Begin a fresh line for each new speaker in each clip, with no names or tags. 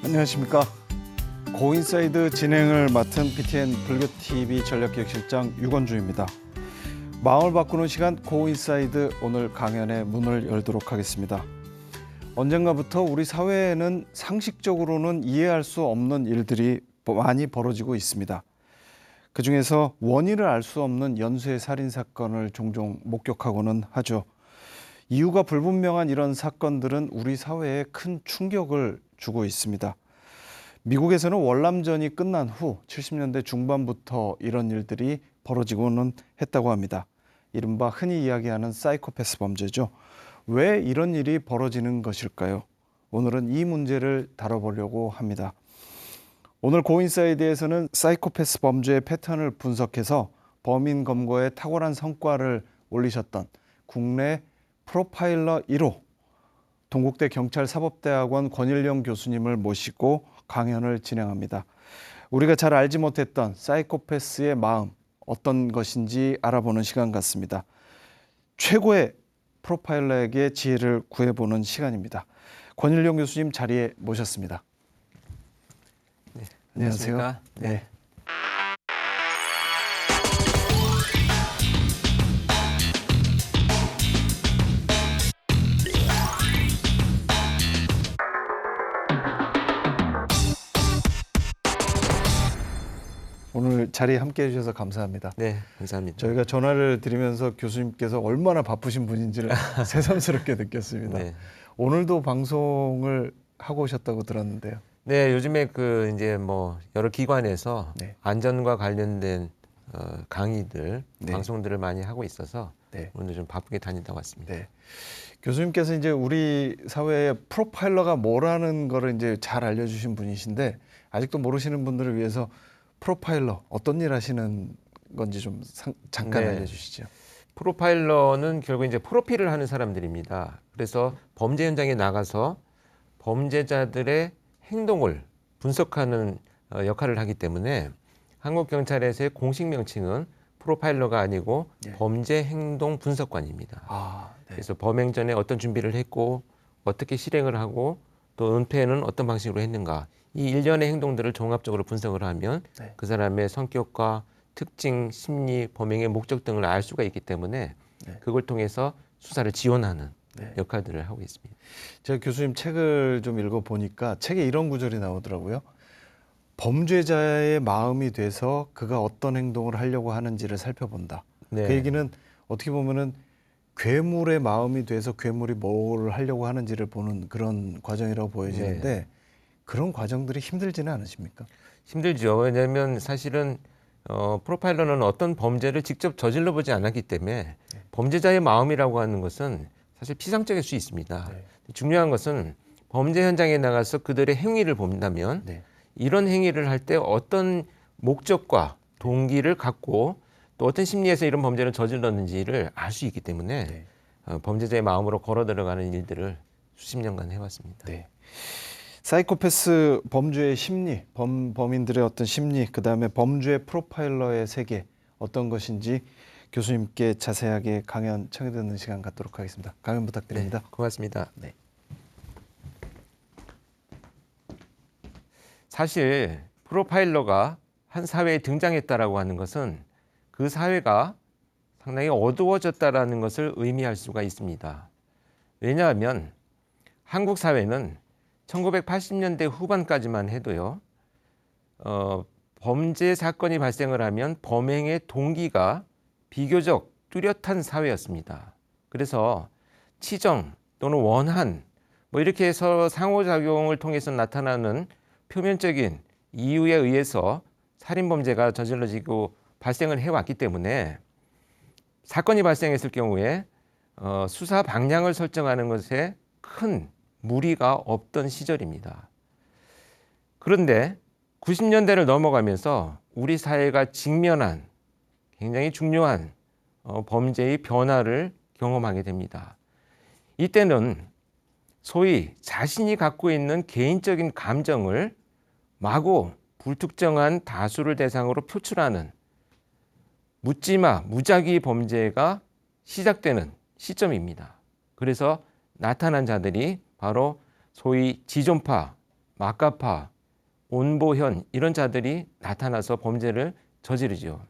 안녕하십니까. 고인사이드 진행을 맡은 BTN 불교TV 전략기획실장 유건주입니다. 마음을 바꾸는 시간 고인사이드, 오늘 강연의 문을 열도록 하겠습니다. 언젠가부터 우리 사회에는 상식적으로는 이해할 수 없는 일들이 많이 벌어지고 있습니다. 그중에서 원인을 알 수 없는 연쇄 살인 사건을 종종 목격하고는 하죠. 이유가 불분명한 이런 사건들은 우리 사회에 큰 충격을 주고 있습니다. 미국에서는 월남전이 끝난 후 70년대 중반부터 이런 일들이 벌어지고는 했다고 합니다. 이른바 흔히 이야기하는 사이코패스 범죄죠. 왜 이런 일이 벌어지는 것일까요? 오늘은 이 문제를 다뤄보려고 합니다. 오늘 고인사이드에서는 사이코패스 범죄의 패턴을 분석해서 범인 검거에 탁월한 성과를 올리셨던 국내 프로파일러 1호 동국대 경찰사법대학원 권일영 교수님을 모시고 강연을 진행합니다. 우리가 잘 알지 못했던 사이코패스의 마음, 어떤 것인지 알아보는 시간 같습니다. 최고의 프로파일러에게 지혜를 구해보는 시간입니다. 권일영 교수님 자리에 모셨습니다.
네,
안녕하세요.
안녕하십니까?
네. 오늘 자리에 함께해 주셔서 감사합니다.
네, 감사합니다.
저희가 전화를 드리면서 교수님께서 얼마나 바쁘신 분인지를 새삼스럽게 느꼈습니다.
네.
오늘도 방송을 하고 오셨다고 들었는데요.
네, 요즘에 이제 여러 기관에서
네.
안전과 관련된 강의들,
네.
방송들을 많이 하고 있어서
네.
오늘 좀 바쁘게 다니다 왔습니다.
네. 교수님께서 이제 우리 사회의 프로파일러가 뭐라는 거를 이제 잘 알려주신 분이신데, 아직도 모르시는 분들을 위해서 프로파일러 어떤 일 하시는 건지 좀 잠깐
네.
알려주시죠.
프로파일러는 결국 이제 프로필을 하는 사람들입니다. 그래서 범죄 현장에 나가서 범죄자들의 행동을 분석하는 역할을 하기 때문에 한국 경찰에서의 공식 명칭은 프로파일러가 아니고
예.
범죄 행동 분석관입니다.
네.
그래서 범행 전에 어떤 준비를 했고 어떻게 실행을 하고 또 은폐는 어떤 방식으로 했는가, 이 일련의 행동들을 종합적으로 분석을 하면
네.
그 사람의 성격과 특징, 심리, 범행의 목적 등을 알 수가 있기 때문에
네.
그걸 통해서 수사를 지원하는
네.
역할들을 하고 있습니다.
제가 교수님 책을 좀 읽어보니까 책에 이런 구절이 나오더라고요. 범죄자의 마음이 돼서 그가 어떤 행동을 하려고 하는지를 살펴본다.
네.
그 얘기는 어떻게 보면은 괴물의 마음이 돼서 괴물이 뭘 하려고 하는지를 보는 그런 과정이라고 보여지는데, 그런 과정들이 힘들지는 않으십니까?
힘들죠. 왜냐하면 사실은 프로파일러는 어떤 범죄를 직접 저질러 보지 않았기 때문에 범죄자의 마음이라고 하는 것은 사실 피상적일 수 있습니다.
네.
중요한 것은 범죄 현장에 나가서 그들의 행위를 본다면
네.
이런 행위를 할 때 어떤 목적과 동기를 갖고 또 어떤 심리에서 이런 범죄를 저질렀는지를 알 수 있기 때문에
네.
범죄자의 마음으로 걸어 들어가는 일들을 수십 년간 해왔습니다.
네. 사이코패스 범죄의 심리, 범인들의 어떤 심리, 그 다음에 범죄 프로파일러의 세계, 어떤 것인지 교수님께 자세하게 강연 청해 듣는 시간 갖도록 하겠습니다. 강연 부탁드립니다.
네, 고맙습니다.
네.
사실 프로파일러가 한 사회에 등장했다라고 하는 것은 그 사회가 상당히 어두워졌다라는 것을 의미할 수가 있습니다. 왜냐하면 한국 사회는 1980년대 후반까지만 해도요, 범죄 사건이 발생을 하면 범행의 동기가 비교적 뚜렷한 사회였습니다. 그래서 치정 또는 원한 이렇게 해서 상호작용을 통해서 나타나는 표면적인 이유에 의해서 살인범죄가 저질러지고 발생을 해왔기 때문에 사건이 발생했을 경우에 수사 방향을 설정하는 것에 큰 무리가 없던 시절입니다. 그런데 90년대를 넘어가면서 우리 사회가 직면한 굉장히 중요한 범죄의 변화를 경험하게 됩니다. 이때는 소위 자신이 갖고 있는 개인적인 감정을 마구 불특정한 다수를 대상으로 표출하는 묻지마 무작위 범죄가 시작되는 시점입니다. 그래서 나타난 자들이 바로 소위 지존파 막가파, 온보현 이런 자들이 나타나서 범죄를 저지르죠.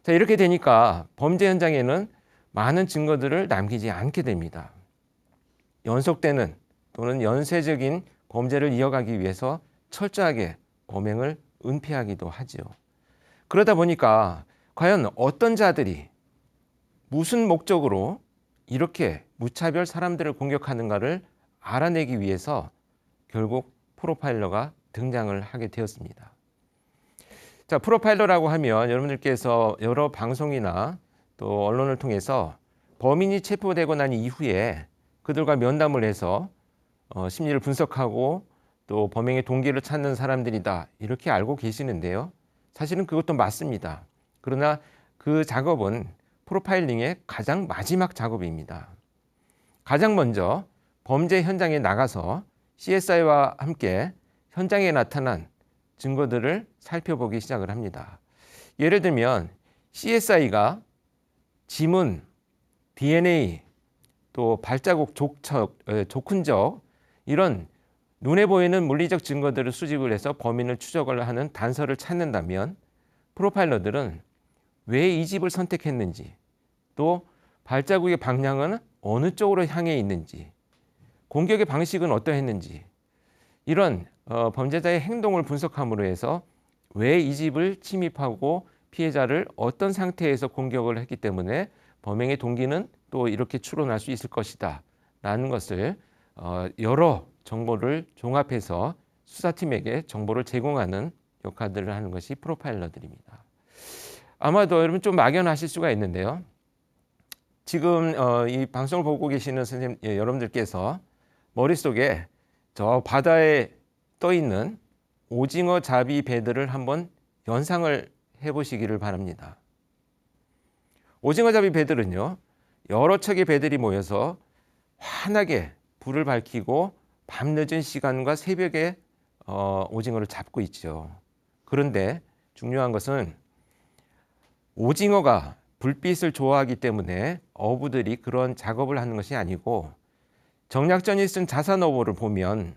자, 이렇게 되니까 범죄 현장에는 많은 증거들을 남기지 않게 됩니다. 연속되는 또는 연쇄적인 범죄를 이어가기 위해서 철저하게 범행을 은폐하기도 하죠. 그러다 보니까 과연 어떤 자들이 무슨 목적으로 이렇게 무차별 사람들을 공격하는가를 알아내기 위해서 결국 프로파일러가 등장을 하게 되었습니다. 자, 프로파일러라고 하면 여러분들께서 여러 방송이나 또 언론을 통해서 범인이 체포되고 난 이후에 그들과 면담을 해서 심리를 분석하고 또 범행의 동기를 찾는 사람들이다 이렇게 알고 계시는데요. 사실은 그것도 맞습니다. 그러나 그 작업은 프로파일링의 가장 마지막 작업입니다. 가장 먼저 범죄 현장에 나가서 CSI와 함께 현장에 나타난 증거들을 살펴보기 시작을 합니다. 예를 들면 CSI가 지문, DNA, 또 발자국, 족흔적 이런 눈에 보이는 물리적 증거들을 수집을 해서 범인을 추적을 하는 단서를 찾는다면 프로파일러들은 왜 이 집을 선택했는지 또 발자국의 방향은 어느 쪽으로 향해 있는지 공격의 방식은 어떠했는지 이런 범죄자의 행동을 분석함으로 해서 왜 이 집을 침입하고 피해자를 어떤 상태에서 공격을 했기 때문에 범행의 동기는 또 이렇게 추론할 수 있을 것이다 라는 것을 여러 정보를 종합해서 수사팀에게 정보를 제공하는 역할들을 하는 것이 프로파일러들입니다. 아마도 여러분 좀 막연하실 수가 있는데요. 지금 이 방송을 보고 계시는 선생님 여러분들께서 머릿속에 저 바다에 떠 있는 오징어 잡이 배들을 한번 연상을 해보시기를 바랍니다. 오징어 잡이 배들은요, 여러 척의 배들이 모여서 환하게 불을 밝히고 밤늦은 시간과 새벽에 오징어를 잡고 있죠. 그런데 중요한 것은 오징어가 불빛을 좋아하기 때문에 어부들이 그런 작업을 하는 것이 아니고 정약전이 쓴 자산어보를 보면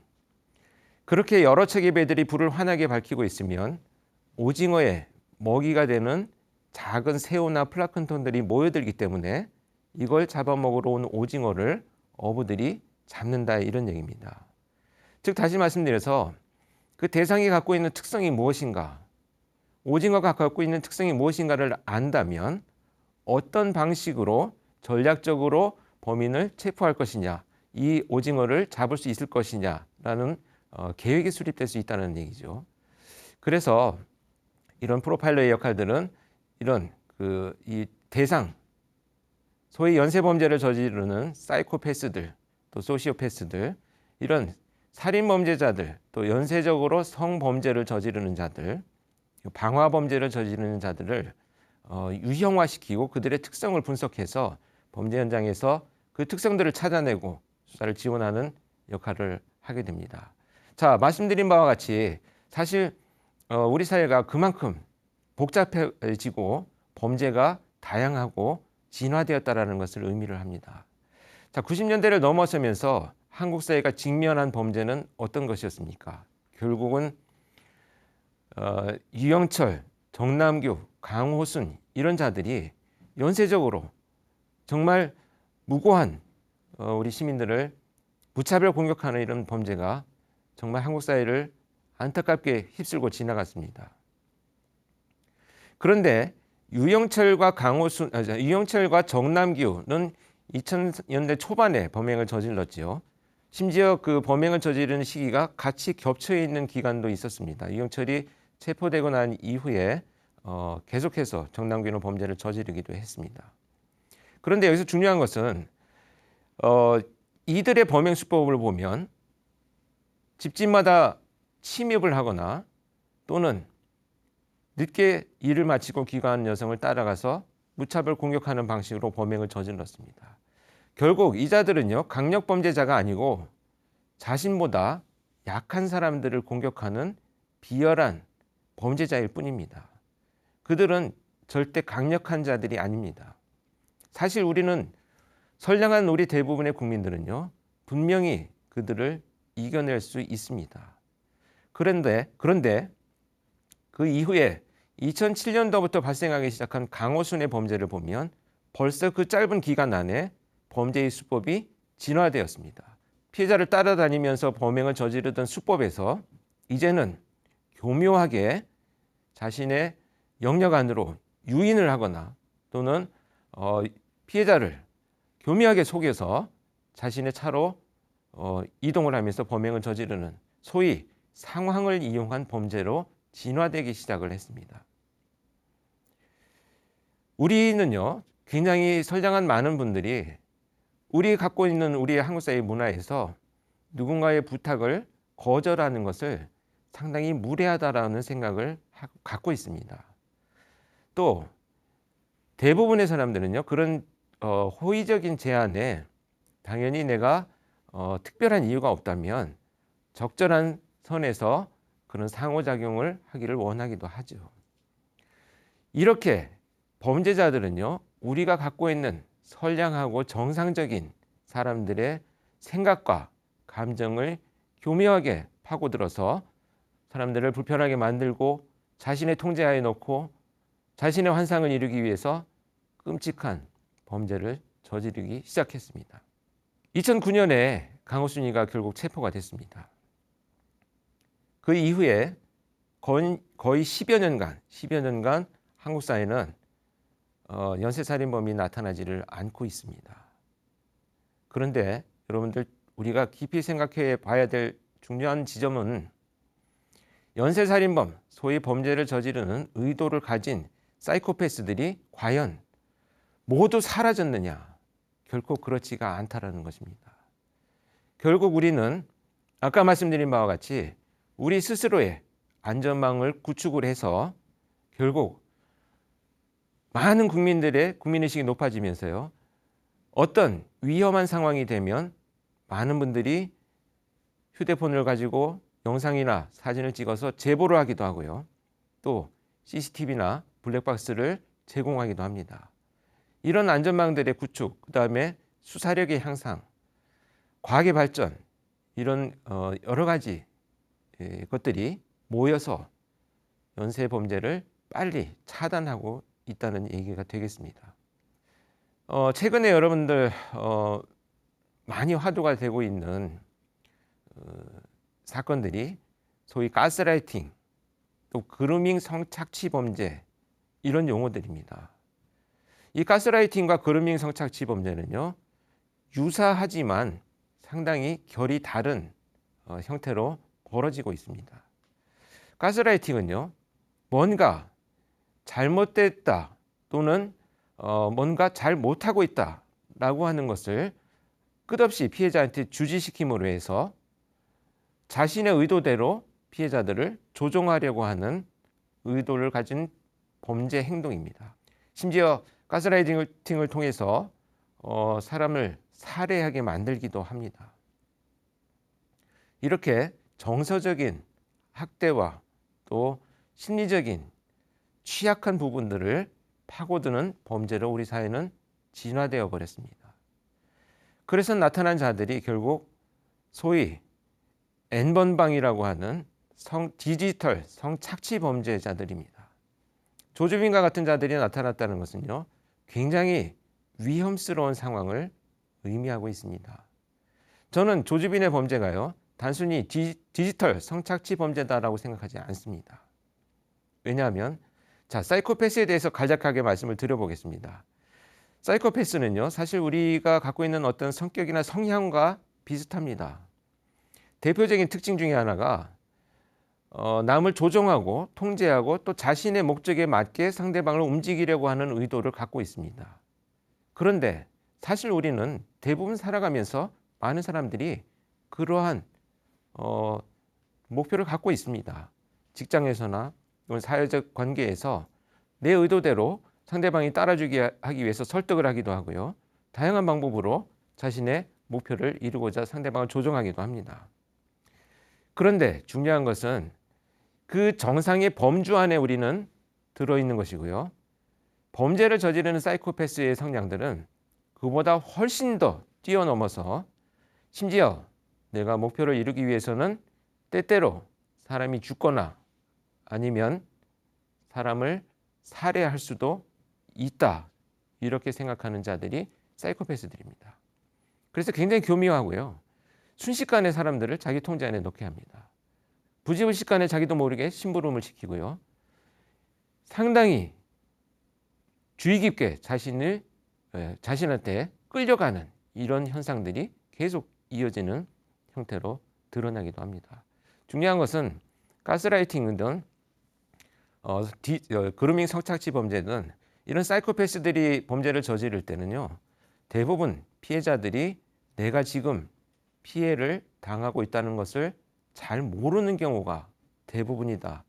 그렇게 여러 척의 배들이 불을 환하게 밝히고 있으면 오징어의 먹이가 되는 작은 새우나 플랑크톤들이 모여들기 때문에 이걸 잡아먹으러 온 오징어를 어부들이 잡는다 이런 얘기입니다. 즉 다시 말씀드려서 그 대상이 갖고 있는 특성이 무엇인가, 오징어가 갖고 있는 특성이 무엇인가를 안다면 어떤 방식으로 전략적으로 범인을 체포할 것이냐, 이 오징어를 잡을 수 있을 것이냐라는 계획이 수립될 수 있다는 얘기죠. 그래서 이런 프로파일러의 역할들은 이런 이 대상, 소위 연쇄범죄를 저지르는 사이코패스들, 또 소시오패스들, 이런 살인범죄자들, 또 연쇄적으로 성범죄를 저지르는 자들, 방화범죄를 저지르는 자들을 유형화시키고 그들의 특성을 분석해서 범죄 현장에서 그 특성들을 찾아내고 수사를 지원하는 역할을 하게 됩니다. 자, 말씀드린 바와 같이 사실 우리 사회가 그만큼 복잡해지고 범죄가 다양하고 진화되었다라는 것을 의미를 합니다. 자, 90년대를 넘어서면서 한국 사회가 직면한 범죄는 어떤 것이었습니까? 결국은 유영철, 정남규, 강호순 이런 자들이 연쇄적으로 정말 무고한 우리 시민들을 무차별 공격하는 이런 범죄가 정말 한국 사회를 안타깝게 휩쓸고 지나갔습니다. 그런데 유영철과 정남규는 2000년대 초반에 범행을 저질렀지요. 심지어 그 범행을 저지르는 시기가 같이 겹쳐 있는 기간도 있었습니다. 유영철이 체포되고 난 이후에 계속해서 정남규는 범죄를 저지르기도 했습니다. 그런데 여기서 중요한 것은 이들의 범행 수법을 보면 집집마다 침입을 하거나 또는 늦게 일을 마치고 귀가한 여성을 따라가서 무차별 공격하는 방식으로 범행을 저질렀습니다. 결국 이 자들은요, 강력범죄자가 아니고 자신보다 약한 사람들을 공격하는 비열한 범죄자일 뿐입니다. 그들은 절대 강력한 자들이 아닙니다. 사실 우리는 선량한 우리 대부분의 국민들은요, 분명히 그들을 이겨낼 수 있습니다. 그런데 그 이후에 2007년도부터 발생하기 시작한 강호순의 범죄를 보면 벌써 그 짧은 기간 안에 범죄의 수법이 진화되었습니다. 피해자를 따라다니면서 범행을 저지르던 수법에서 이제는 교묘하게 자신의 영역 안으로 유인을 하거나 또는 피해자를 교묘하게 속여서 자신의 차로 이동을 하면서 범행을 저지르는 소위 상황을 이용한 범죄로 진화되기 시작을 했습니다. 우리는요, 굉장히 선량한 많은 분들이 우리 갖고 있는 우리의 한국 사회 문화에서 누군가의 부탁을 거절하는 것을 상당히 무례하다라는 생각을 갖고 있습니다. 또 대부분의 사람들은요, 그런 호의적인 제안에 당연히 내가 특별한 이유가 없다면 적절한 선에서 그런 상호작용을 하기를 원하기도 하죠. 이렇게 범죄자들은요, 우리가 갖고 있는 선량하고 정상적인 사람들의 생각과 감정을 교묘하게 파고들어서 사람들을 불편하게 만들고 자신의 통제하에 놓고 자신의 환상을 이루기 위해서 끔찍한 범죄를 저지르기 시작했습니다. 2009년에 강호순이가 결국 체포가 됐습니다. 그 이후에 거의 10여 년간 한국 사회는 연쇄살인범이 나타나지를 않고 있습니다. 그런데 여러분들, 우리가 깊이 생각해 봐야 될 중요한 지점은 연쇄살인범, 소위 범죄를 저지르는 의도를 가진 사이코패스들이 과연 모두 사라졌느냐? 결코 그렇지가 않다라는 것입니다. 결국 우리는 아까 말씀드린 바와 같이 우리 스스로의 안전망을 구축을 해서 결국 많은 국민들의 국민의식이 높아지면서요, 어떤 위험한 상황이 되면 많은 분들이 휴대폰을 가지고 영상이나 사진을 찍어서 제보를 하기도 하고요, 또 CCTV나 블랙박스를 제공하기도 합니다. 이런 안전망들의 구축, 그 다음에 수사력의 향상, 과학의 발전, 이런 여러 가지 것들이 모여서 연쇄 범죄를 빨리 차단하고 있다는 얘기가 되겠습니다. 최근에 여러분들 많이 화두가 되고 있는 사건들이 소위 가스라이팅, 또 그루밍 성착취 범죄, 이런 용어들입니다. 이 가스라이팅과 그루밍 성착취 범죄는요, 유사하지만 상당히 결이 다른 형태로 벌어지고 있습니다. 가스라이팅은요, 뭔가 잘못됐다 또는 뭔가 잘 못하고 있다라고 하는 것을 끝없이 피해자한테 주지시킴으로 해서 자신의 의도대로 피해자들을 조종하려고 하는 의도를 가진 범죄 행동입니다. 심지어 가스라이팅을 통해서 사람을 살해하게 만들기도 합니다. 이렇게 정서적인 학대와 또 심리적인 취약한 부분들을 파고드는 범죄로 우리 사회는 진화되어 버렸습니다. 그래서 나타난 자들이 결국 소위 N번방이라고 하는 디지털 성착취 범죄자들입니다. 조주빈과 같은 자들이 나타났다는 것은요, 굉장히 위험스러운 상황을 의미하고 있습니다. 저는 조주빈의 범죄가요, 단순히 디지털 성착취 범죄다라고 생각하지 않습니다. 왜냐하면 사이코패스에 대해서 간략하게 말씀을 드려보겠습니다. 사이코패스는요, 사실 우리가 갖고 있는 어떤 성격이나 성향과 비슷합니다. 대표적인 특징 중에 하나가 남을 조종하고 통제하고 또 자신의 목적에 맞게 상대방을 움직이려고 하는 의도를 갖고 있습니다. 그런데 사실 우리는 대부분 살아가면서 많은 사람들이 그러한 목표를 갖고 있습니다. 직장에서나 사회적 관계에서 내 의도대로 상대방이 따라주게 하기 위해서 설득을 하기도 하고요, 다양한 방법으로 자신의 목표를 이루고자 상대방을 조종하기도 합니다. 그런데 중요한 것은 그 정상의 범주 안에 우리는 들어있는 것이고요, 범죄를 저지르는 사이코패스의 성향들은 그보다 훨씬 더 뛰어넘어서 심지어 내가 목표를 이루기 위해서는 때때로 사람이 죽거나 아니면 사람을 살해할 수도 있다. 이렇게 생각하는 자들이 사이코패스들입니다. 그래서 굉장히 교묘하고요. 순식간에 사람들을 자기 통제 안에 넣게 합니다. 부지불식간에 자기도 모르게 심부름을 시키고요. 상당히 주의 깊게 자신한테 끌려가는 이런 현상들이 계속 이어지는 형태로 드러나기도 합니다. 중요한 것은 가스라이팅 등 그루밍 성착취 범죄든 이런 사이코패스들이 범죄를 저지를 때는요. 대부분 피해자들이 내가 지금 피해를 당하고 있다는 것을 잘 모르는 경우가 대부분이다.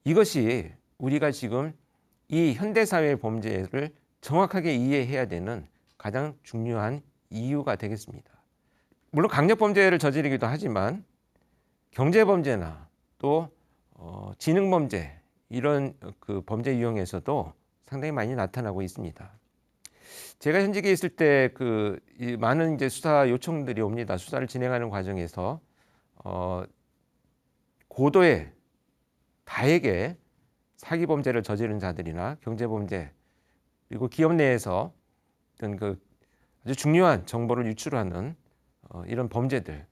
이것이 우리가 지금 이 현대사회의 범죄를 정확하게 이해해야 되는 가장 중요한 이유가 되겠습니다. 물론 강력범죄를 저지르기도 하지만 경제범죄나 또 지능범죄 이런 그 범죄 유형에서도 상당히 많이 나타나고 있습니다. 제가 현직에 있을 때 많은 이제 수사 요청들이 옵니다. 수사를 진행하는 과정에서 고도의 다에게 사기 범죄를 저지른 자들이나 경제 범죄 그리고 기업 내에서 어떤 아주 중요한 정보를 유출하는 이런 범죄들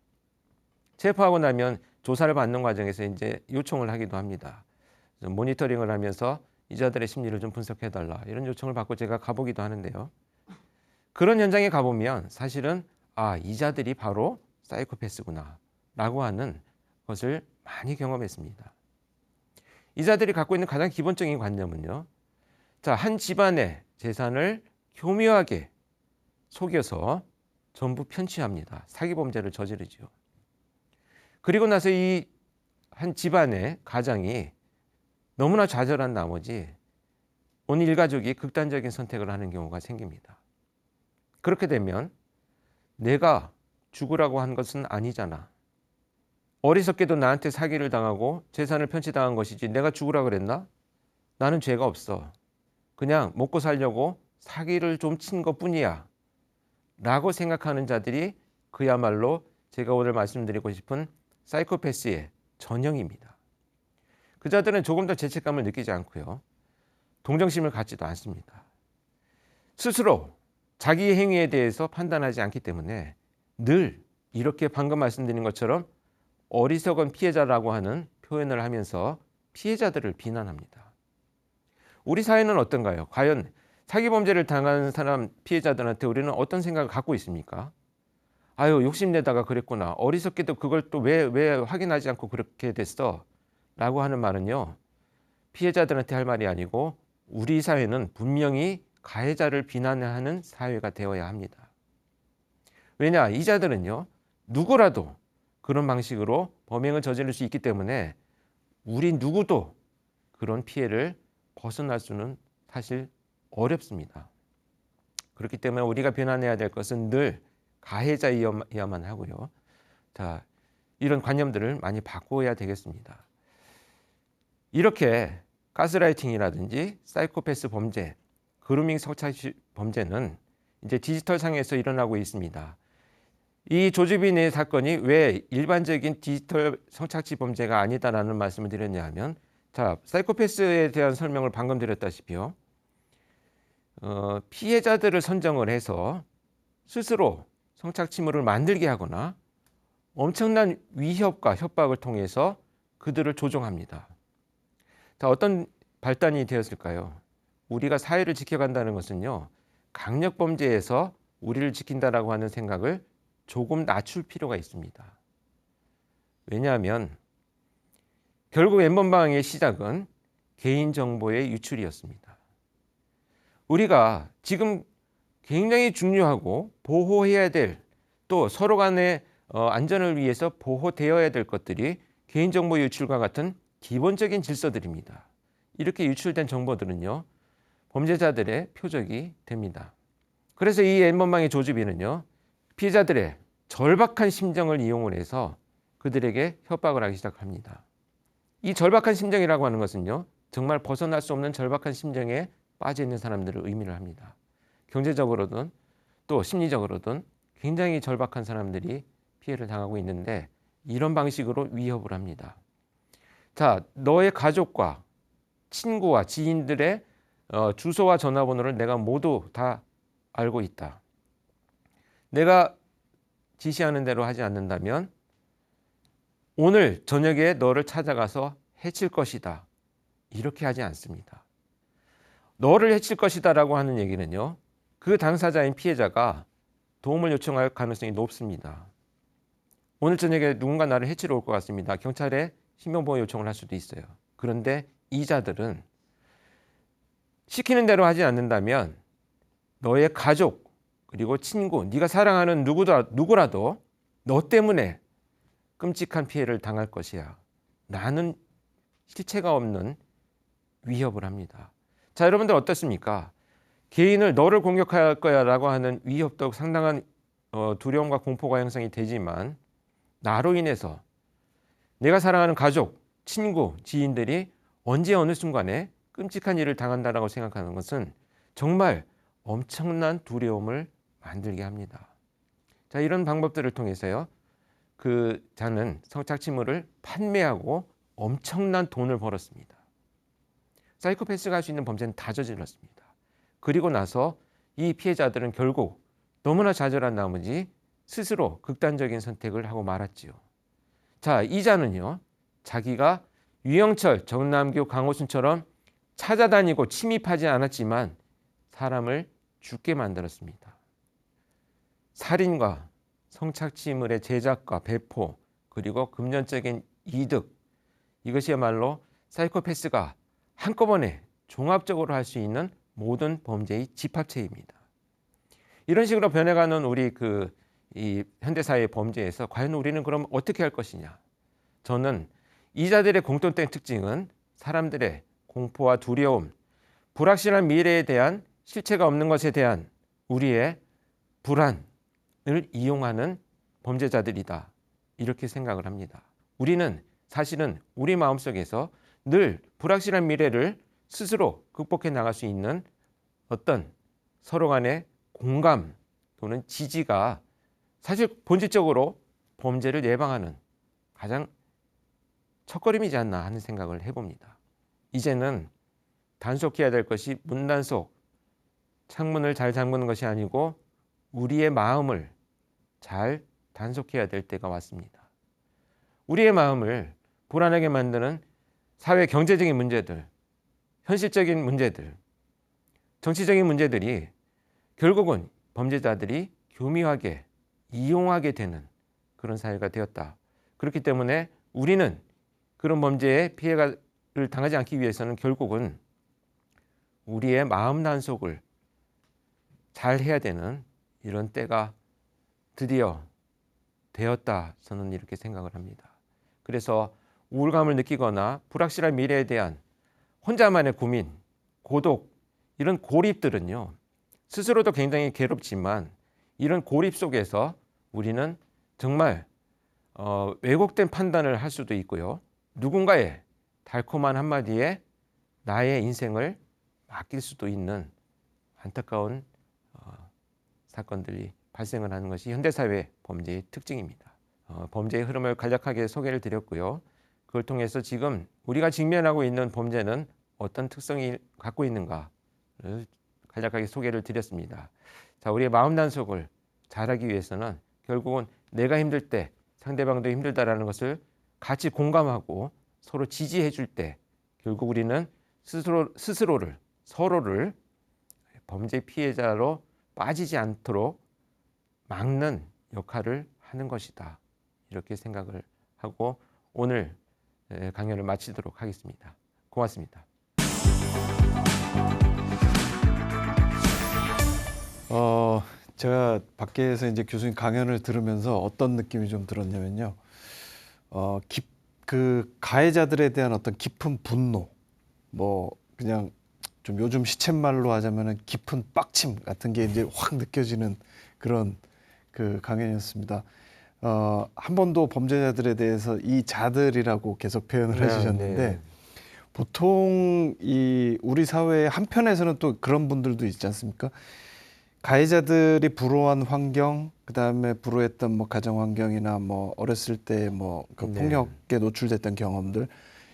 체포하고 나면 조사를 받는 과정에서 이제 요청을 하기도 합니다. 모니터링을 하면서 이자들의 심리를 좀 분석해달라 이런 요청을 받고 제가 가보기도 하는데요. 그런 현장에 가보면 사실은 이자들이 바로 사이코패스구나 라고 하는 것을 많이 경험했습니다. 이자들이 갖고 있는 가장 기본적인 관념은요. 한 집안의 재산을 교묘하게 속여서 전부 편취합니다. 사기범죄를 저지르죠. 그리고 나서 이 한 집안의 가장이 너무나 좌절한 나머지 온 일가족이 극단적인 선택을 하는 경우가 생깁니다. 그렇게 되면 내가 죽으라고 한 것은 아니잖아. 어리석게도 나한테 사기를 당하고 재산을 편취당한 것이지 내가 죽으라 그랬나? 나는 죄가 없어. 그냥 먹고 살려고 사기를 좀 친 것뿐이야. 라고 생각하는 자들이 그야말로 제가 오늘 말씀드리고 싶은 사이코패스의 전형입니다. 그 자들은 조금 더 죄책감을 느끼지 않고요. 동정심을 갖지도 않습니다. 스스로 자기 행위에 대해서 판단하지 않기 때문에 늘 이렇게 방금 말씀드린 것처럼 어리석은 피해자라고 하는 표현을 하면서 피해자들을 비난합니다. 우리 사회는 어떤가요? 과연 사기범죄를 당한 사람 피해자들한테 우리는 어떤 생각을 갖고 있습니까? 욕심내다가 그랬구나. 어리석게도 그걸 또 왜 확인하지 않고 그렇게 됐어? 라고 하는 말은요. 피해자들한테 할 말이 아니고 우리 사회는 분명히 가해자를 비난하는 사회가 되어야 합니다. 왜냐? 이 자들은요. 누구라도 그런 방식으로 범행을 저지를 수 있기 때문에 우리 누구도 그런 피해를 벗어날 수는 사실 어렵습니다. 그렇기 때문에 우리가 비난해야 될 것은 늘 가해자이어야만 하고요. 이런 관념들을 많이 바꿔야 되겠습니다. 이렇게 가스라이팅이라든지 사이코패스 범죄, 그루밍 성착취 범죄는 이제 디지털 상에서 일어나고 있습니다. 이 조주빈의 사건이 왜 일반적인 디지털 성착취 범죄가 아니다라는 말씀을 드렸냐 하면 사이코패스에 대한 설명을 방금 드렸다시피요. 피해자들을 선정을 해서 스스로 성착취물을 만들게 하거나 엄청난 위협과 협박을 통해서 그들을 조종합니다. 어떤 발단이 되었을까요? 우리가 사회를 지켜간다는 것은요. 강력범죄에서 우리를 지킨다라고 하는 생각을 조금 낮출 필요가 있습니다. 왜냐하면 결국 엠번방의 시작은 개인정보의 유출이었습니다. 우리가 지금 굉장히 중요하고 보호해야 될 또 서로 간의 안전을 위해서 보호되어야 될 것들이 개인정보 유출과 같은 기본적인 질서들입니다. 이렇게 유출된 정보들은요. 범죄자들의 표적이 됩니다. 그래서 이 엠번방의 조주빈은요. 피해자들의 절박한 심정을 이용을 해서 그들에게 협박을 하기 시작합니다. 이 절박한 심정이라고 하는 것은요. 정말 벗어날 수 없는 절박한 심정에 빠져 있는 사람들을 의미를 합니다. 경제적으로든 또 심리적으로든 굉장히 절박한 사람들이 피해를 당하고 있는데 이런 방식으로 위협을 합니다. 자, 너의 가족과 친구와 지인들의 주소와 전화번호를 내가 모두 다 알고 있다. 내가 지시하는 대로 하지 않는다면 오늘 저녁에 너를 찾아가서 해칠 것이다. 이렇게 하지 않습니다. 너를 해칠 것이다라고 하는 얘기는요. 그 당사자인 피해자가 도움을 요청할 가능성이 높습니다. 오늘 저녁에 누군가 나를 해치러 올 것 같습니다. 경찰에 신변보호 요청을 할 수도 있어요. 그런데 이자들은 시키는 대로 하지 않는다면 너의 가족 그리고 친구, 네가 사랑하는 누구라도 너 때문에 끔찍한 피해를 당할 것이야. 라는 실체가 없는 위협을 합니다. 자, 여러분들 어떻습니까? 개인을 너를 공격할 거야 라고 하는 위협도 상당한 두려움과 공포가 형성이 되지만 나로 인해서 내가 사랑하는 가족, 친구, 지인들이 언제 어느 순간에 끔찍한 일을 당한다라고 생각하는 것은 정말 엄청난 두려움을 만들게 합니다. 자, 이런 방법들을 통해서요. 그 자는 성착취물을 판매하고 엄청난 돈을 벌었습니다. 사이코패스가 할 수 있는 범죄는 다 저질렀습니다. 그리고 나서 이 피해자들은 결국 너무나 좌절한 나머지 스스로 극단적인 선택을 하고 말았지요. 자, 이자는요. 자기가 유영철, 정남규, 강호순처럼 찾아다니고 침입하지 않았지만 사람을 죽게 만들었습니다. 살인과 성착취물의 제작과 배포 그리고 금전적인 이득 이것이야말로 사이코패스가 한꺼번에 종합적으로 할 수 있는 모든 범죄의 집합체입니다. 이런 식으로 변해가는 우리 이 현대사회의 범죄에서 과연 우리는 그럼 어떻게 할 것이냐? 저는 이자들의 공통된 특징은 사람들의 공포와 두려움, 불확실한 미래에 대한 실체가 없는 것에 대한 우리의 불안을 이용하는 범죄자들이다. 이렇게 생각을 합니다. 우리는 사실은 우리 마음속에서 늘 불확실한 미래를 스스로 극복해 나갈 수 있는 어떤 서로 간의 공감 또는 지지가 사실 본질적으로 범죄를 예방하는 가장 첫걸음이지 않나 하는 생각을 해봅니다. 이제는 단속해야 될 것이 문단속, 창문을 잘 잠그는 것이 아니고 우리의 마음을 잘 단속해야 될 때가 왔습니다. 우리의 마음을 불안하게 만드는 사회 경제적인 문제들, 현실적인 문제들, 정치적인 문제들이 결국은 범죄자들이 교묘하게 이용하게 되는 그런 사회가 되었다. 그렇기 때문에 우리는 그런 범죄의 피해를 당하지 않기 위해서는 결국은 우리의 마음 단속을 잘 해야 되는 이런 때가 드디어 되었다. 저는 이렇게 생각을 합니다. 그래서 우울감을 느끼거나 불확실한 미래에 대한 혼자만의 고민, 고독 이런 고립들은요. 스스로도 굉장히 괴롭지만 이런 고립 속에서 우리는 정말 왜곡된 판단을 할 수도 있고요. 누군가의 달콤한 한마디에 나의 인생을 맡길 수도 있는 안타까운 사건들이 발생을 하는 것이 현대사회 범죄의 특징입니다. 범죄의 흐름을 간략하게 소개를 드렸고요. 그걸 통해서 지금 우리가 직면하고 있는 범죄는 어떤 특성이 갖고 있는가를 간략하게 소개를 드렸습니다. 자, 우리의 마음 단속을 잘하기 위해서는 결국은 내가 힘들 때 상대방도 힘들다라는 것을 같이 공감하고 서로 지지해 줄 때 결국 우리는 서로를 범죄 피해자로 빠지지 않도록 막는 역할을 하는 것이다. 이렇게 생각을 하고 오늘 강연을 마치도록 하겠습니다. 고맙습니다.
제가 밖에서 이제 교수님 강연을 들으면서 어떤 느낌이 좀 들었냐면요. 그 가해자들에 대한 어떤 깊은 분노, 뭐 그냥 좀 요즘 시쳇말로 하자면은 깊은 빡침 같은 게 이제 확 느껴지는 그런 그 강연이었습니다. 한 번도 범죄자들에 대해서 이 자들이라고 계속 표현을 해주셨는데
네.
보통 이 우리 사회의 한편에서는 또 그런 분들도 있지 않습니까? 가해자들이 불우한 환경, 그다음에 불우했던 뭐 가정 환경이나 뭐 어렸을 때 뭐 그
네.
폭력에 노출됐던 경험들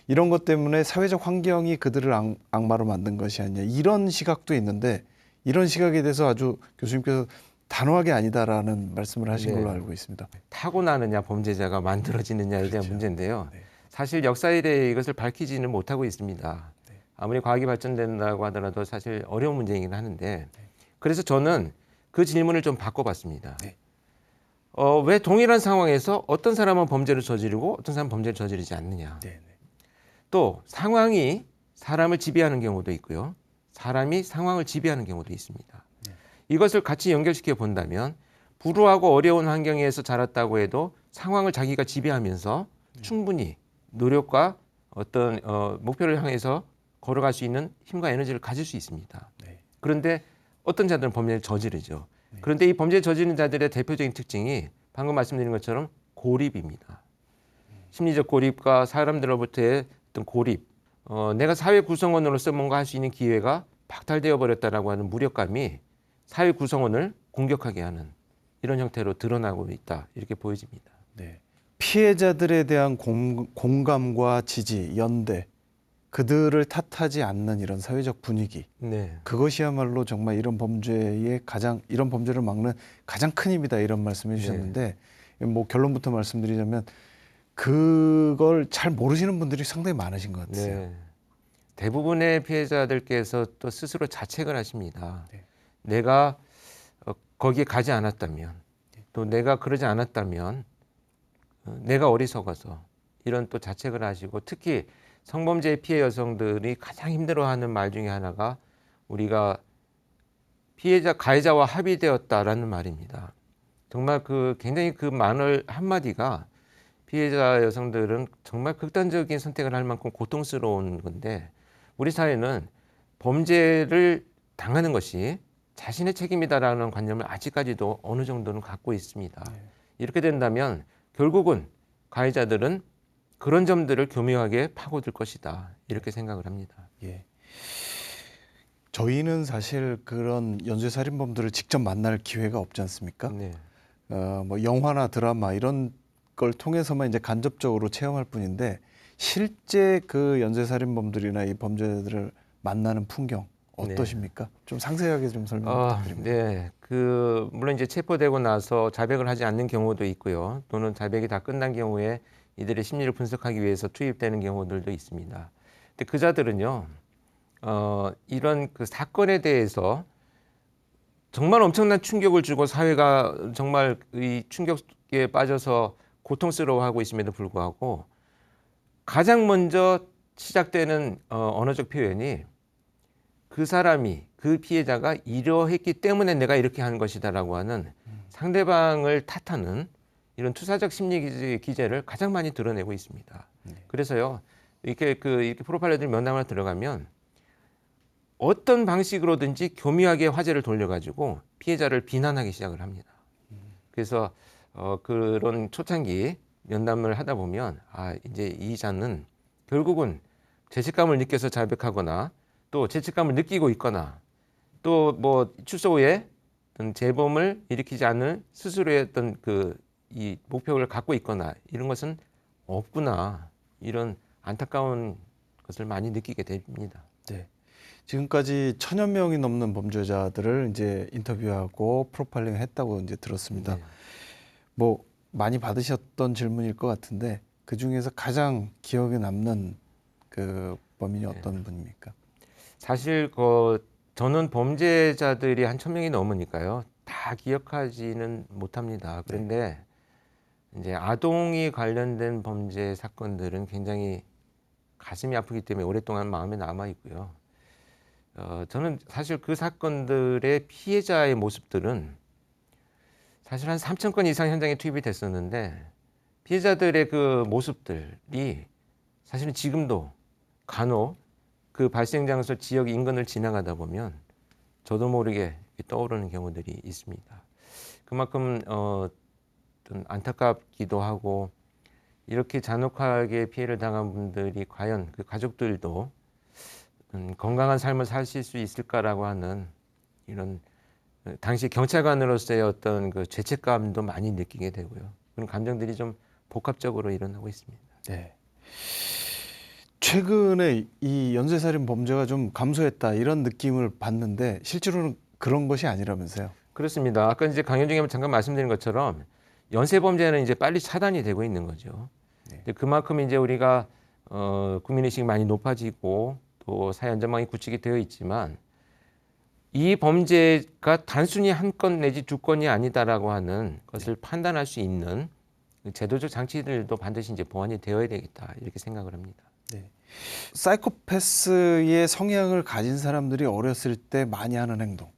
이런 것 때문에 사회적 환경이 그들을 악마로 만든 것이 아니냐 이런 시각도 있는데 이런 시각에 대해서 아주 교수님께서 단호하게 아니다라는 말씀을 하신
네.
걸로 알고 있습니다.
타고나느냐 범죄자가 만들어지느냐에 대한
그렇죠.
문제인데요.
네.
사실 역사 이래 이것을 밝히지는 못하고 있습니다.
네.
아무리 과학이 발전된다고 하더라도 사실 어려운 문제이긴 하는데 그래서 저는 그 질문을 좀 바꿔봤습니다.
네.
왜 동일한 상황에서 어떤 사람은 범죄를 저지르고 어떤 사람은 범죄를 저지르지 않느냐.
네. 네.
또 상황이 사람을 지배하는 경우도 있고요. 사람이 상황을 지배하는 경우도 있습니다.
네.
이것을 같이 연결시켜 본다면 불우하고 어려운 환경에서 자랐다고 해도 상황을 자기가 지배하면서 충분히 노력과 어떤 목표를 향해서 걸어갈 수 있는 힘과 에너지를 가질 수 있습니다.
네.
그런데 어떤 자들은 범죄를 저지르죠.
네.
그런데 이 범죄를 저지르는 자들의 대표적인 특징이 방금 말씀드린 것처럼 고립입니다. 심리적 고립과 사람들로부터의 어떤 고립, 내가 사회 구성원으로서 뭔가 할 수 있는 기회가 박탈되어 버렸다라고 하는 무력감이 사회 구성원을 공격하게 하는 이런 형태로 드러나고 있다 이렇게 보여집니다.
네. 피해자들에 대한 공감과 지지, 연대, 그들을 탓하지 않는 이런 사회적 분위기,
네,
그것이야말로 정말 이런 범죄를 막는 가장 큰 힘이다 이런 말씀해 주셨는데 뭐 결론부터 말씀드리자면 그걸 잘 모르시는 분들이 상당히 많으신 것 같아요.
네. 대부분의 피해자들께서 또 스스로 자책을 하십니다.
네.
내가 거기에 가지 않았다면, 또 내가 그러지 않았다면, 내가 어리석어서 이런 또 자책을 하시고 특히 성범죄 피해 여성들이 가장 힘들어하는 말 중에 하나가 우리가 피해자 가해자와 합의되었다라는 말입니다. 정말 굉장히 그 말 한마디가 피해자 여성들은 정말 극단적인 선택을 할 만큼 고통스러운 건데 우리 사회는 범죄를 당하는 것이 자신의 책임이다라는 관념을 아직까지도 어느 정도는 갖고 있습니다. 이렇게 된다면 결국은 가해자들은 그런 점들을 교묘하게 파고들 것이다 이렇게 생각을 합니다.
예. 저희는 사실 그런 연쇄살인범들을 직접 만날 기회가 없지 않습니까?
네.
뭐 영화나 드라마 이런 걸 통해서만 이제 간접적으로 체험할 뿐인데 실제 그 연쇄살인범들이나 이 범죄자들을 만나는 풍경 어떠십니까? 좀 상세하게 좀 설명 부탁드립니다.
네, 물론 이제 체포되고 나서 자백을 하지 않는 경우도 있고요. 또는 자백이 다 끝난 경우에 이들의 심리를 분석하기 위해서 투입되는 경우들도 있습니다. 근데 그 자들은요, 이런 그 사건에 대해서 정말 엄청난 충격을 주고 사회가 정말 이 충격에 빠져서 고통스러워하고 있음에도 불구하고 가장 먼저 시작되는 언어적 표현이 그 사람이 그 피해자가 이러했기 때문에 내가 이렇게 한 것이다라고 하는 상대방을 탓하는 이런 투사적 심리 기제를 가장 많이 드러내고 있습니다. 그래서요 이렇게 프로파일러들이 면담을 들어가면 어떤 방식으로든지 교묘하게 화제를 돌려가지고 피해자를 비난하기 시작을 합니다. 그래서 그런 초창기 면담을 하다 보면 이제 이 자는 결국은 죄책감을 느껴서 자백하거나 또 죄책감을 느끼고 있거나 또 뭐 출소 후에 어떤 재범을 일으키지 않는 스스로의 어떤 이 목표를 갖고 있거나 이런 것은 없구나 이런 안타까운 것을 많이 느끼게 됩니다.
네. 지금까지 1000여 명이 넘는 범죄자들을 이제 인터뷰하고 프로파일링 했다고 이제 들었습니다.
네.
뭐 많이 받으셨던 질문일 것 같은데 그 중에서 가장 기억에 남는 그 범인이 어떤 분입니까?
사실 저는 범죄자들이 한 1000명이 넘으니까요. 다 기억하지는 못합니다. 그런데 이제 아동이 관련된 범죄 사건들은 굉장히 가슴이 아프기 때문에 오랫동안 마음에 남아 있고요. 저는 사실 그 사건들의 피해자의 모습들은 사실 한 3000건 이상 현장에 투입이 됐었는데 피해자들의 그 모습들이 사실은 지금도 간혹 그 발생 장소 지역 인근을 지나가다 보면 저도 모르게 떠오르는 경우들이 있습니다. 그만큼 좀 안타깝기도 하고 이렇게 잔혹하게 피해를 당한 분들이 과연 그 가족들도 건강한 삶을 사실 수 있을까라고 하는 이런 당시 경찰관으로서의 어떤 그 죄책감도 많이 느끼게 되고요. 그런 감정들이 좀 복합적으로 일어나고 있습니다.
네. 최근에 이 연쇄살인 범죄가 좀 감소했다 이런 느낌을 받는데 실제로는 그런 것이 아니라면서요.
그렇습니다. 아까 이제 강연중에 잠깐 말씀드린 것처럼 연쇄 범죄는 이제 빨리 차단이 되고 있는 거죠.
네.
근데 그만큼 이제 우리가 국민의식이 많이 높아지고 또 사회 안전망이 구축이 되어 있지만 이 범죄가 단순히 한 건 내지 두 건이 아니다라고 하는 것을 판단할 수 있는 제도적 장치들도 반드시 이제 보완이 되어야 되겠다 이렇게 생각을 합니다.
네. 사이코패스의 성향을 가진 사람들이 어렸을 때 많이 하는 행동,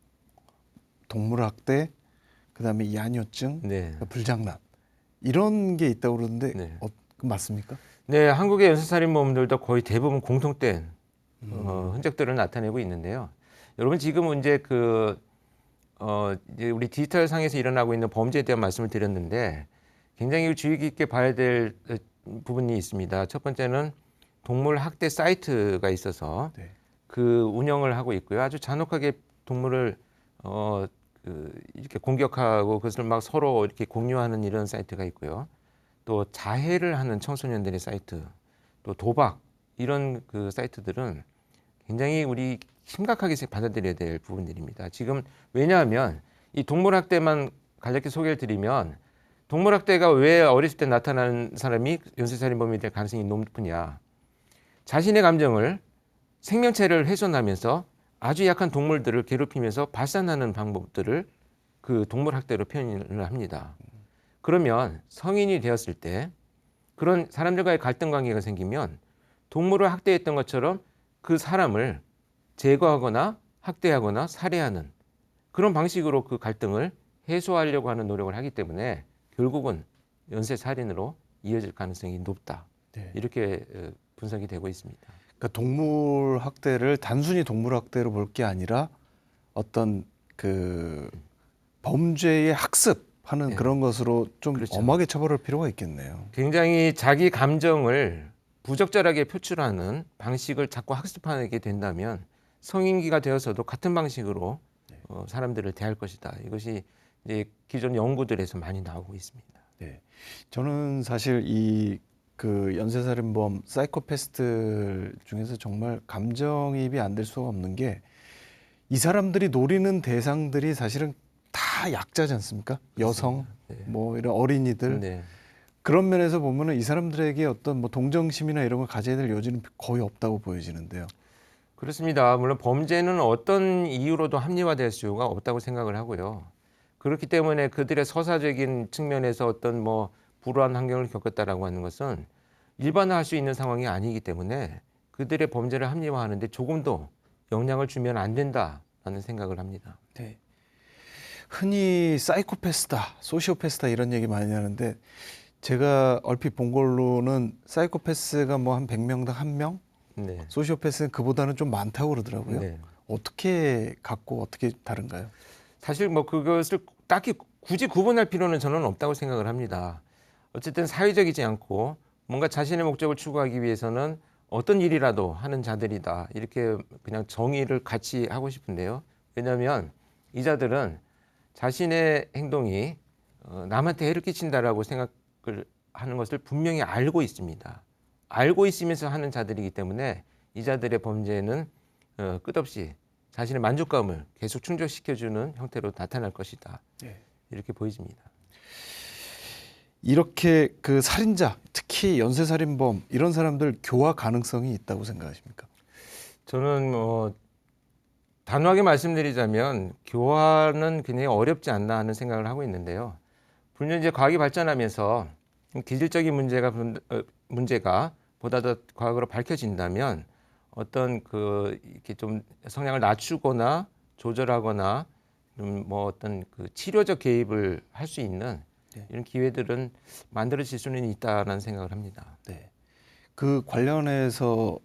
동물학대, 그다음에 야뇨증,
네.
불장난 이런 게 있다고 그러는데
네.
맞습니까?
네, 한국의 연쇄살인범들도 거의 대부분 공통된 흔적들을 나타내고 있는데요. 여러분 지금 이제 이제 우리 디지털 상에서 일어나고 있는 범죄에 대한 말씀을 드렸는데 굉장히 주의 깊게 봐야 될 부분이 있습니다. 첫 번째는 동물 학대 사이트가 있어서
네.
그 운영을 하고 있고요. 아주 잔혹하게 동물을 이렇게 공격하고 그것을 막 서로 이렇게 공유하는 이런 사이트가 있고요. 또 자해를 하는 청소년들의 사이트, 또 도박 이런 그 사이트들은 굉장히 우리 심각하게 받아들여야 될 부분들입니다. 지금 왜냐하면 이 동물학대만 간략히 소개를 드리면 동물학대가 왜 어렸을 때 나타나는 사람이 연쇄살인범이 될 가능성이 높으냐. 자신의 감정을 생명체를 훼손하면서 아주 약한 동물들을 괴롭히면서 발산하는 방법들을 그 동물학대로 표현을 합니다. 그러면 성인이 되었을 때 그런 사람들과의 갈등 관계가 생기면 동물을 학대했던 것처럼 그 사람을 제거하거나 학대하거나 살해하는 그런 방식으로 그 갈등을 해소하려고 하는 노력을 하기 때문에 결국은 연쇄살인으로 이어질 가능성이 높다.
네.
이렇게 분석이 되고 있습니다.
그러니까 동물 학대를 단순히 동물 학대로 볼 게 아니라 어떤 그 범죄의 학습하는
네.
그런 것으로 좀
그렇죠.
엄하게 처벌할 필요가 있겠네요.
굉장히 자기 감정을 부적절하게 표출하는 방식을 자꾸 학습하게 된다면 성인기가 되어서도 같은 방식으로 사람들을 대할 것이다. 이것이 이제 기존 연구들에서 많이 나오고 있습니다.
네. 저는 사실 이 그 연쇄살인범 사이코패스들 중에서 정말 감정이입이 안 될 수가 없는 게 이 사람들이 노리는 대상들이 사실은 다 약자지 않습니까? 여성,
네.
뭐 이런 어린이들
네.
그런 면에서 보면은 이 사람들에게 어떤 뭐 동정심이나 이런 걸 가져야 될 여지는 거의 없다고 보여지는데요.
그렇습니다. 물론 범죄는 어떤 이유로도 합리화될 수가 없다고 생각을 하고요. 그렇기 때문에 그들의 서사적인 측면에서 어떤 뭐 불우한 환경을 겪었다라고 하는 것은 일반화할 수 있는 상황이 아니기 때문에 그들의 범죄를 합리화하는데 조금도 영향을 주면 안 된다라는 생각을 합니다.
네. 흔히 사이코패스다, 소시오패스다 이런 얘기 많이 하는데 제가 얼핏 본 걸로는 사이코패스가 뭐 한 100명당 1명,
네.
소시오패스는 그보다는 좀 많다고 그러더라고요.
네.
어떻게 갖고 어떻게 다른가요?
사실 뭐 그것을 딱히 굳이 구분할 필요는 저는 없다고 생각을 합니다. 어쨌든 사회적이지 않고 뭔가 자신의 목적을 추구하기 위해서는 어떤 일이라도 하는 자들이다. 이렇게 그냥 정의를 같이 하고 싶은데요. 왜냐하면 이 자들은 자신의 행동이 남한테 해를 끼친다라고 생각을 하는 것을 분명히 알고 있습니다. 알고 있으면서 하는 자들이기 때문에 이 자들의 범죄는 끝없이 자신의 만족감을 계속 충족시켜주는 형태로 나타날 것이다.
네.
이렇게 보여집니다.
이렇게 그 살인자, 특히 연쇄살인범 이런 사람들 교화 가능성이 있다고 생각하십니까?
저는 뭐 단호하게 말씀드리자면 교화는 굉장히 어렵지 않나 하는 생각을 하고 있는데요. 물론 이제 과학이 발전하면서 기질적인 문제가 보다 더 과학으로 밝혀진다면 어떤 이렇게 좀 성향을 낮추거나 조절하거나 좀 뭐 어떤 그 치료적 개입을 할 수 있는
네.
이런 기회들은 만들어질 수는 있다라는 생각을 합니다.
네. 그 관련해서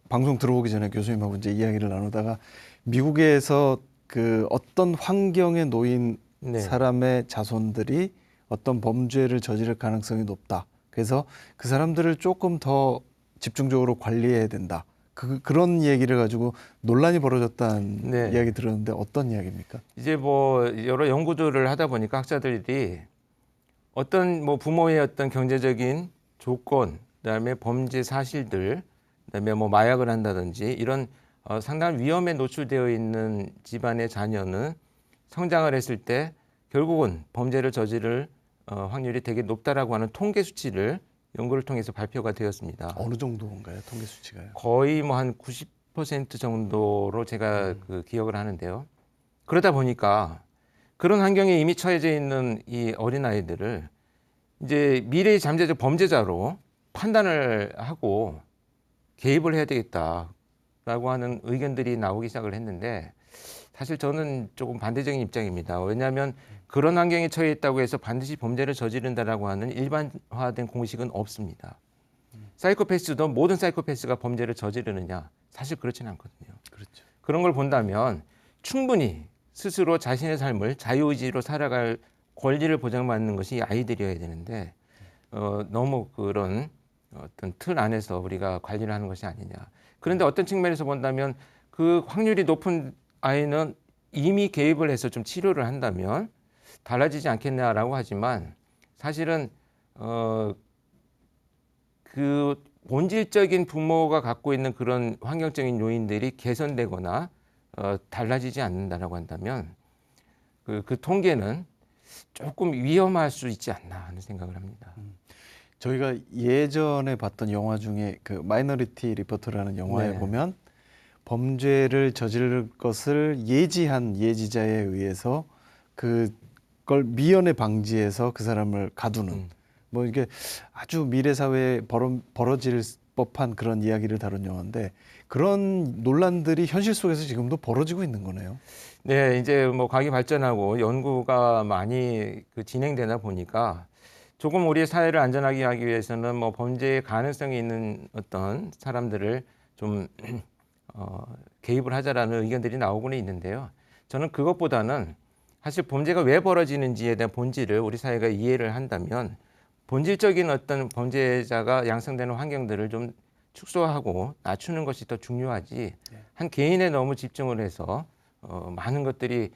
방송 들어오기 전에 교수님하고 이제 이야기를 나누다가 미국에서 그 어떤 환경에 놓인
네.
사람의 자손들이 어떤 범죄를 저지를 가능성이 높다. 그래서 그 사람들을 조금 더 집중적으로 관리해야 된다. 그런 얘기를 가지고 논란이 벌어졌다는
네.
이야기 들었는데 어떤 이야기입니까?
이제 뭐 여러 연구들을 하다 보니까 학자들이 어떤 뭐 부모의 어떤 경제적인 조건, 그다음에 범죄 사실들, 그다음에 뭐 마약을 한다든지 이런 상당한 위험에 노출되어 있는 집안의 자녀는 성장을 했을 때 결국은 범죄를 저지를 확률이 되게 높다라고 하는 통계 수치를 연구를 통해서 발표가 되었습니다.
어느 정도인가요? 통계 수치가요?
거의 뭐 한 90% 정도로 제가 그 기억을 하는데요. 그러다 보니까 그런 환경에 이미 처해져 있는 이 어린아이들을 이제 미래의 잠재적 범죄자로 판단을 하고 개입을 해야 되겠다라고 하는 의견들이 나오기 시작을 했는데 사실 저는 조금 반대적인 입장입니다. 왜냐하면 그런 환경에 처해 있다고 해서 반드시 범죄를 저지른다라고 하는 일반화된 공식은 없습니다. 사이코패스도 모든 사이코패스가 범죄를 저지르느냐? 사실 그렇지는 않거든요.
그렇죠.
그런 걸 본다면 충분히 스스로 자신의 삶을 자유의지로 살아갈 권리를 보장받는 것이 아이들이어야 되는데 너무 그런 어떤 틀 안에서 우리가 관리를 하는 것이 아니냐. 그런데 어떤 측면에서 본다면 그 확률이 높은 아이는 이미 개입을 해서 좀 치료를 한다면 달라지지 않겠냐라고 하지만 사실은 그 본질적인 부모가 갖고 있는 그런 환경적인 요인들이 개선되거나 달라지지 않는다라고 한다면 그 통계는 조금 위험할 수 있지 않나 하는 생각을 합니다.
저희가 예전에 봤던 영화 중에 그 마이너리티 리포트라는 영화에
네.
보면 범죄를 저지를 것을 예지한 예지자에 의해서 그걸 미연에 방지해서 그 사람을 가두는 뭐 이게 아주 미래 사회에 벌어질 법한 그런 이야기를 다룬 영화인데 그런 논란들이 현실 속에서 지금도 벌어지고 있는 거네요.
네, 이제 뭐 과학이 발전하고 연구가 많이 진행되다 보니까 조금 우리 사회를 안전하게 하기 위해서는 뭐 범죄의 가능성이 있는 어떤 사람들을 좀 개입을 하자라는 의견들이 나오고는 있는데요. 저는 그것보다는 사실 범죄가 왜 벌어지는지에 대한 본질을 우리 사회가 이해를 한다면 본질적인 어떤 범죄자가 양성되는 환경들을 좀 축소하고 낮추는 것이 더 중요하지 한 개인에 너무 집중을 해서 많은 것들이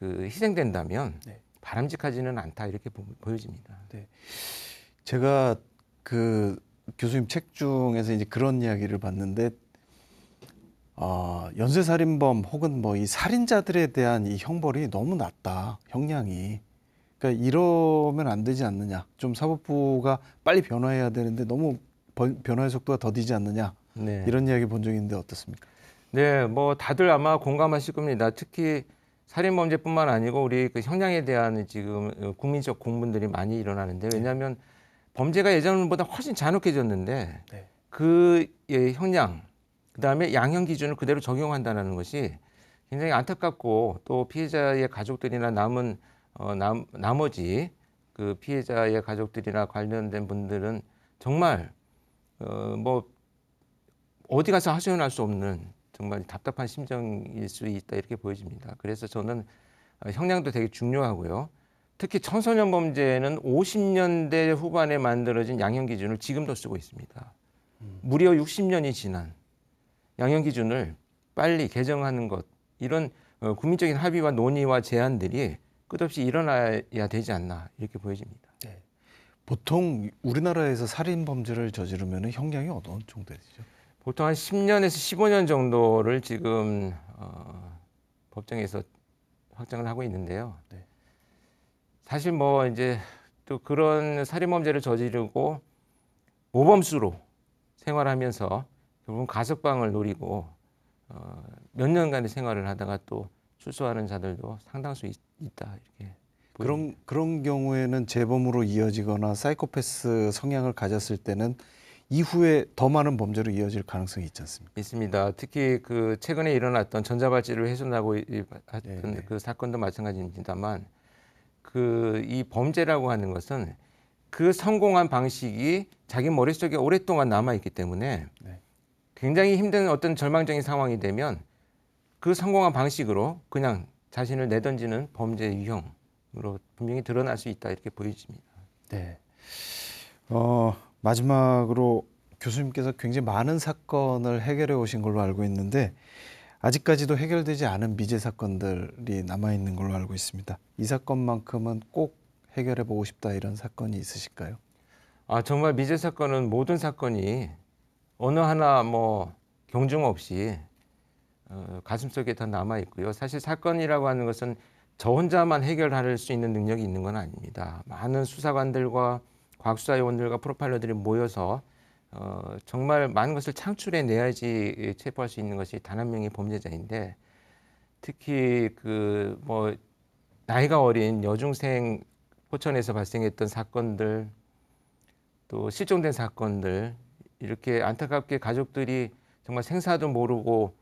희생된다면 바람직하지는 않다 이렇게 보여집니다.
네. 제가 그 교수님 책 중에서 이제 그런 이야기를 봤는데 연쇄살인범 혹은 뭐 이 살인자들에 대한 이 형벌이 너무 낮다, 형량이. 그러니까 이러면 안 되지 않느냐. 좀 사법부가 빨리 변화해야 되는데 너무 변화의 속도가 더디지 않느냐.
네.
이런 이야기 본 적이 있는데 어떻습니까?
네, 뭐 다들 아마 공감하실 겁니다. 특히 살인범죄뿐만 아니고 우리 그 형량에 대한 지금 국민적 공분들이 많이 일어나는데 왜냐하면 범죄가 예전보다 훨씬 잔혹해졌는데
네.
그 형량 그다음에 양형 기준을 그대로 적용한다는 것이 굉장히 안타깝고 또 피해자의 가족들이나 남은 나머지 그 피해자의 가족들이나 관련된 분들은 정말 뭐 어디 가서 하소연할 수 없는 정말 답답한 심정일 수 있다 이렇게 보여집니다. 그래서 저는 형량도 되게 중요하고요. 특히 청소년 범죄는 50년대 후반에 만들어진 양형 기준을 지금도 쓰고 있습니다. 무려 60년이 지난 양형 기준을 빨리 개정하는 것 이런 국민적인 합의와 논의와 제안들이 끝없이 일어나야 되지 않나 이렇게 보여집니다.
네. 보통 우리나라에서 살인 범죄를 저지르면 형량이 어느 정도 되죠?
보통 한 10년에서 15년 정도를 지금 법정에서 확정을 하고 있는데요.
네.
사실 뭐 이제 또 그런 살인 범죄를 저지르고 모범수로 생활하면서 결국은 가석방을 노리고 몇 년간의 생활을 하다가 또 출소하는 자들도 상당수 있다 이렇게.
그런 경우에는 재범으로 이어지거나 사이코패스 성향을 가졌을 때는 이후에 더 많은 범죄로 이어질 가능성이 있지 않습니까?
있습니다. 특히 그 최근에 일어났던 전자발찌를 훼손하고 했던
네.
그 사건도 마찬가지입니다만 이 범죄라고 하는 것은 그 성공한 방식이 자기 머릿속에 오랫동안 남아있기 때문에
네.
굉장히 힘든 어떤 절망적인 상황이 되면 그 성공한 방식으로 그냥 자신을 내던지는 범죄 유형으로 분명히 드러날 수 있다 이렇게 보여집니다.
네. 마지막으로 교수님께서 굉장히 많은 사건을 해결해 오신 걸로 알고 있는데 아직까지도 해결되지 않은 미제 사건들이 남아 있는 걸로 알고 있습니다. 이 사건만큼은 꼭 해결해 보고 싶다 이런 사건이 있으실까요?
정말 미제 사건은 모든 사건이 어느 하나 뭐 경중 없이 가슴속에 더 남아 있고요. 사실 사건이라고 하는 것은 저 혼자만 해결할 수 있는 능력이 있는 건 아닙니다. 많은 수사관들과 과학수사요원들과 프로파일러들이 모여서 정말 많은 것을 창출해 내야지 체포할 수 있는 것이 단 한 명의 범죄자인데, 특히 그 뭐 나이가 어린 여중생 포천에서 발생했던 사건들, 또 실종된 사건들, 이렇게 안타깝게 가족들이 정말 생사도 모르고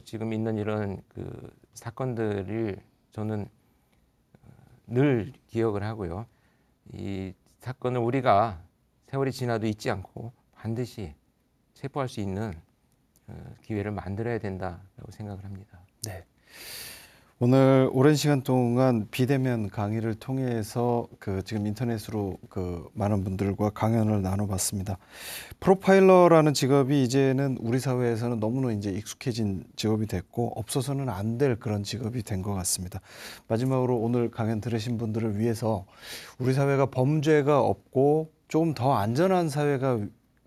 지금 있는 이런 그 사건들을 저는 늘 기억을 하고요. 이 사건을 우리가 세월이 지나도 잊지 않고 반드시 체포할 수 있는 기회를 만들어야 된다고 생각을 합니다.
네. 오늘 오랜 시간 동안 비대면 강의를 통해서 지금 인터넷으로 많은 분들과 강연을 나눠봤습니다. 프로파일러라는 직업이 이제는 우리 사회에서는 너무나 이제 익숙해진 직업이 됐고 없어서는 안 될 그런 직업이 된 것 같습니다. 마지막으로 오늘 강연 들으신 분들을 위해서 우리 사회가 범죄가 없고 조금 더 안전한 사회가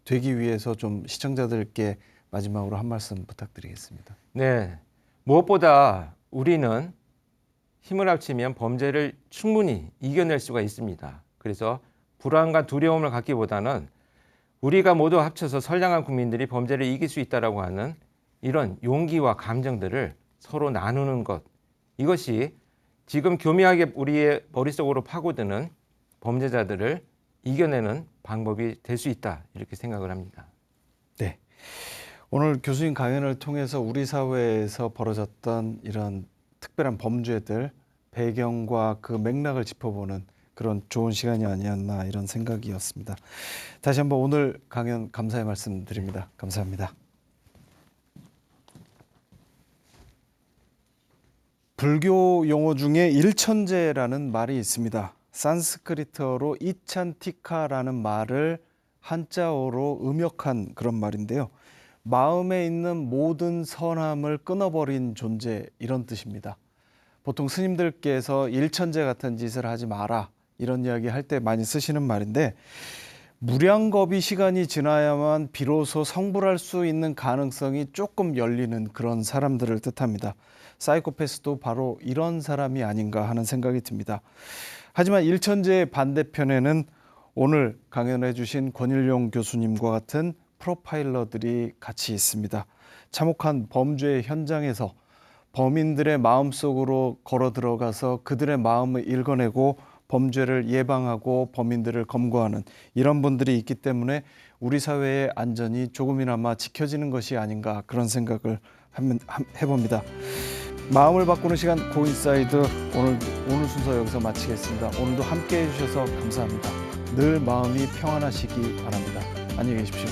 되기 위해서 좀 시청자들께 마지막으로 한 말씀 부탁드리겠습니다.
네, 무엇보다 우리는 힘을 합치면 범죄를 충분히 이겨낼 수가 있습니다. 그래서 불안과 두려움을 갖기보다는 우리가 모두 합쳐서 선량한 국민들이 범죄를 이길 수 있다라고 하는 이런 용기와 감정들을 서로 나누는 것, 이것이 지금 교묘하게 우리의 머릿속으로 파고드는 범죄자들을 이겨내는 방법이 될 수 있다, 이렇게 생각을 합니다.
네. 오늘 교수님 강연을 통해서 우리 사회에서 벌어졌던 이런 특별한 범죄들 배경과 그 맥락을 짚어보는 그런 좋은 시간이 아니었나 이런 생각이었습니다. 다시 한번 오늘 강연 감사의 말씀 드립니다. 감사합니다. 불교 용어 중에 일천제라는 말이 있습니다. 산스크리트어로 이찬티카라는 말을 한자어로 음역한 그런 말인데요. 마음에 있는 모든 선함을 끊어버린 존재, 이런 뜻입니다. 보통 스님들께서 일천제 같은 짓을 하지 마라 이런 이야기 할 때 많이 쓰시는 말인데, 무량겁이 시간이 지나야만 비로소 성불할 수 있는 가능성이 조금 열리는 그런 사람들을 뜻합니다. 사이코패스도 바로 이런 사람이 아닌가 하는 생각이 듭니다. 하지만 일천제의 반대편에는 오늘 강연해 주신 권일용 교수님과 같은 프로파일러들이 같이 있습니다. 참혹한 범죄의 현장에서 범인들의 마음속으로 걸어 들어가서 그들의 마음을 읽어내고 범죄를 예방하고 범인들을 검거하는 이런 분들이 있기 때문에 우리 사회의 안전이 조금이나마 지켜지는 것이 아닌가, 그런 생각을 해봅니다. 마음을 바꾸는 시간 고인사이드, 오늘 순서 여기서 마치겠습니다. 오늘도 함께 해주셔서 감사합니다. 늘 마음이 평안하시기 바랍니다. 안녕히 계십시오.